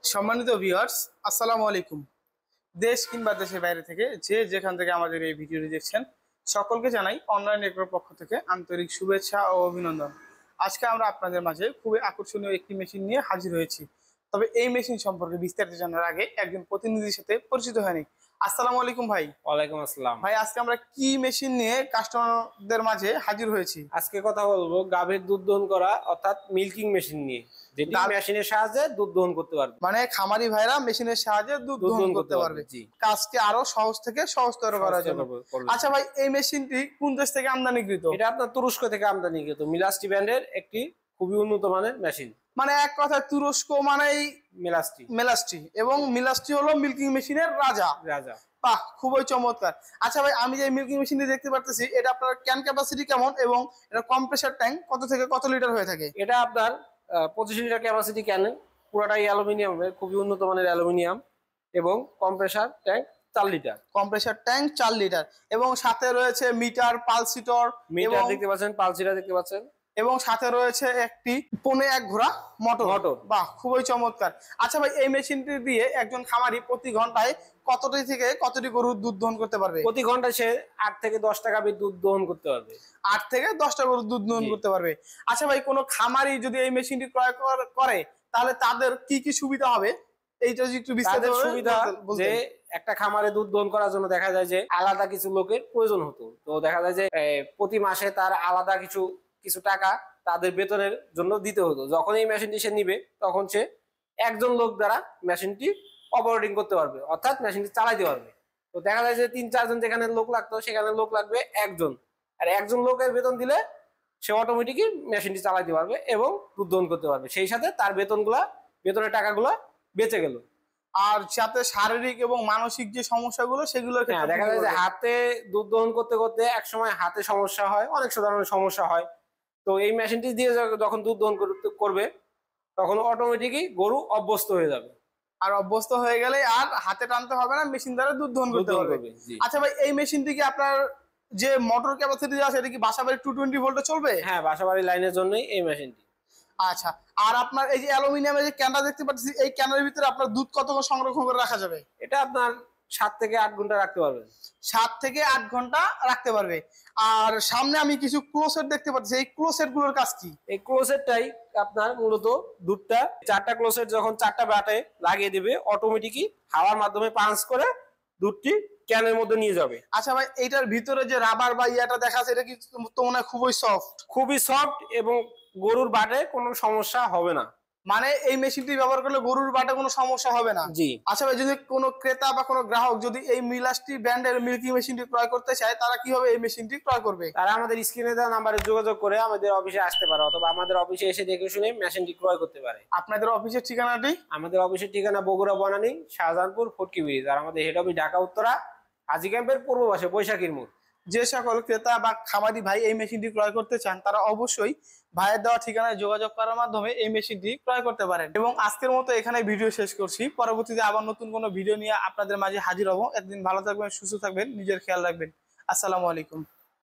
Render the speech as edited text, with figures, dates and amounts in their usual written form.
সম্মানিত ভিউয়ার্স, আসসালামু আলাইকুম। দেশ কিংবা দেশের বাইরে থেকে যে যেখান থেকে আমাদের এই ভিডিওটি দেখছেন, সকলকে জানাই অনলাইন নেটওয়ার্ক পক্ষ থেকে আন্তরিক শুভেচ্ছা ও অভিনন্দন। আজকে আমরা আপনাদের মাঝে খুবই আকর্ষণীয় একটি মেশিন নিয়ে হাজির হয়েছি। তবে এই মেশিন সম্পর্কে বিস্তারিত জানার আগে একজন প্রতিনিধির সাথে পরিচিত হয়নি। আসসালামু আলাইকুম ভাই। ওয়ালাইকুম আসসালাম ভাই, আজকে আমরা কি মেশিন নিয়ে কাস্টমারদের মাঝে হাজির হয়েছি? আজকে কথা বলবো গাভীর দুধ দহন করা অর্থাৎ মিল্কিং মেশিন নিয়ে, যেটি মেশিনের সাহায্যে দুধ দহন করতে পারবে। মানে খামারি ভাইরা মেশিনের সাহায্যে দুধ দহন করতে পারবে। কাজকে আরো সহজ থেকে সহজতর করার জন্য। আচ্ছা ভাই, এই মেশিনটি কোন দেশ থেকে আমদানিকৃত? এটা আপনার তুরস্ক থেকে আমদানিকৃত মিলাস্টি ব্র্যান্ডের একটি খুবই উন্নত মানের মেশিন। মানে এক কথায় তুরস্ক মানেই মেলাস্টি এবং মিলাস্টি হলো মিল্কিং মেশিনের রাজা। বাহ, খুবই চমৎকার। আচ্ছা ভাই, আমি যে মিল্কিং মেশিনটি দেখতে পারতেছি, এটা আপনার ক্যান ক্যাপাসিটি কেমন এবং এটা কম্প্রেসার ট্যাঙ্ক কত থেকে কত লিটার হয়ে থাকে? এটা আপনার 25 লিটার ক্যাপাসিটি ক্যান, পুরোটাই অ্যালুমিনিয়ামের, খুবই উন্নত মানের অ্যালুমিনিয়াম, এবং compressor tank 4 litre. Compressor tank 4 litre এবং সাথে রয়েছে মিটার, পালসিটর দেখতে পাচ্ছেন, পালসিটর দেখতে পাচ্ছেন, এবং সাথে রয়েছে একটি 1.5 ঘোড়া মোটর। বাহ, খুবই চমৎকার। আচ্ছা ভাই, এই মেশিনটি দিয়ে একজন খামারি প্রতি ঘন্টায় কতটি থেকে কতটি গরুর দুধ দহন করতে পারবে? প্রতি ঘন্টায় সে 8 থেকে 10টা গাভীর দুধ দহন করতে পারবে। 8 থেকে 10টা গরুর দুধ দহন করতে পারবে। আচ্ছা ভাই, কোনো খামারি যদি এই মেশিনটি ক্রয় করে তাহলে তাদের কি কি সুবিধা হবে? এইটা যদি একটু বিস্তারিত সুবিধা, যে একটা খামারে দুধ দহন করার জন্য দেখা যায় যে আলাদা কিছু লোকের প্রয়োজন হতো। তো দেখা যায় যে প্রতি মাসে তার আলাদা কিছু টাকা তাদের বেতনের জন্য দিতে হতো। যখন এই মেশিনটি সে নিবে, তখন সে একজন লোক দ্বারা মেশিনটি অপারেটিং করতে পারবে, অর্থাৎ মেশিনটি চালাইতে পারবে। তো দেখা যায় যে 3-4 জন যেখানে লোক লাগতো, সেখানে লোক লাগবে একজন, আর একজন লোকের বেতন দিলে সে অটোমেটিকই মেশিনটি চালাইতে পারবে এবং দুধ দহন করতে পারবে। সেই সাথে তার বেতনের টাকাগুলো বেঁচে গেল। আর সাথে শারীরিক এবং মানসিক যে সমস্যাগুলো, সেগুলো দেখা যায় যে হাতে দুধ দহন করতে করতে একসময় হাতে সমস্যা হয়, অনেক ধরনের সমস্যা হয়। তো এই মেশিনটি দিয়ে যখন দুধ দহন করবে, তখন অটোমেটিকই গরু অভ্যস্ত হয়ে যাবে। আর অভ্যস্ত হয়ে গেলে আর হাতে টানতে হবে না, মেশিন দ্বারা দুধ দহন করতে পারবে। আচ্ছা ভাই, এই মেশিনটি কি আপনার যে মোটর ক্যাপাসিটি আছে, এটা কি বাসাবাড়ি 220 ভোল্টে চলবে? হ্যাঁ, বাসাবাড়ি লাইনের জন্যই এই মেশিনটি। আচ্ছা, আর আপনার এই যে অ্যালুমিনিয়ামের যে ক্যানটা দেখতে পাচ্ছি, এই ক্যানের ভিতরে আপনার দুধ কতক্ষণ সংরক্ষণ করে রাখা যাবে? এটা আপনার 7 থেকে 8 ঘন্টা রাখতে পারবেন। 7 থেকে 8 ঘন্টা রাখতে পারবে। আর সামনে আমি কিছু ক্লোসেট দেখতে পাচ্ছি, এই ক্লোসেট গুলোর কাজ কি? এই ক্লোসেটটাই আপনার মূলত দুধটা 4টা ক্লোসেট যখন 4টা বাটে লাগিয়ে দিবে, অটোমেটিকই হাওয়ার মাধ্যমে পাঞ্চ করে দুধটি ক্যানের মধ্যে নিয়ে যাবে। আচ্ছা ভাই, এইটার ভিতরে যে রাবার বা ইয়াটা দেখা আছে, এটা কি তো মনে হয় খুবই সফট এবং গরুর বাটে কোনো সমস্যা হবে না। মানে এই মেশিনটি ব্যবহার করলে গরুর বাটে কোনো সমস্যা হবে না? জি। আচ্ছা ভাই, যদি কোনো ক্রেতা বা কোনো গ্রাহক যদি এই মিলাস্টি ব্র্যান্ডের মিল্কিং মেশিনটি ক্রয় করতে চায়, তারা কিভাবে এই মেশিনটি ক্রয় করবে? তারা আমাদের স্ক্রিনে দেওয়া নাম্বারে যোগাযোগ করে আমাদের অফিসে আসতে পারে, অথবা আমাদের অফিসে এসে দেখে শুনে মেশিনটি ক্রয় করতে পারে। আপনাদের অফিসের ঠিকানাটি? আমাদের অফিসের ঠিকানা বগুড়া বনানী, শাহজাহানপুর, ফটকি ব্রিজ। আর আমাদের হেড অফিস ঢাকা উত্তরা, হাজী ক্যাম্পের পূর্ব পাশে, বৈশাখীর মোড়। যে সকল ক্রেতা বা খামারি ভাই এই মেশিনটি ক্রয় করতে চান, তারা অবশ্যই ভাইয়ের দেওয়া ঠিকানায় যোগাযোগ করার মাধ্যমে এই মেশিনটি ক্রয় করতে পারেন। এবং আজকের মতো এখানে ভিডিও শেষ করছি। পরবর্তীতে আবার নতুন কোনো ভিডিও নিয়ে আপনাদের মাঝে হাজির হব। একদিন ভালো থাকবেন, সুস্থ থাকবেন, নিজের খেয়াল রাখবেন। আসসালামু আলাইকুম।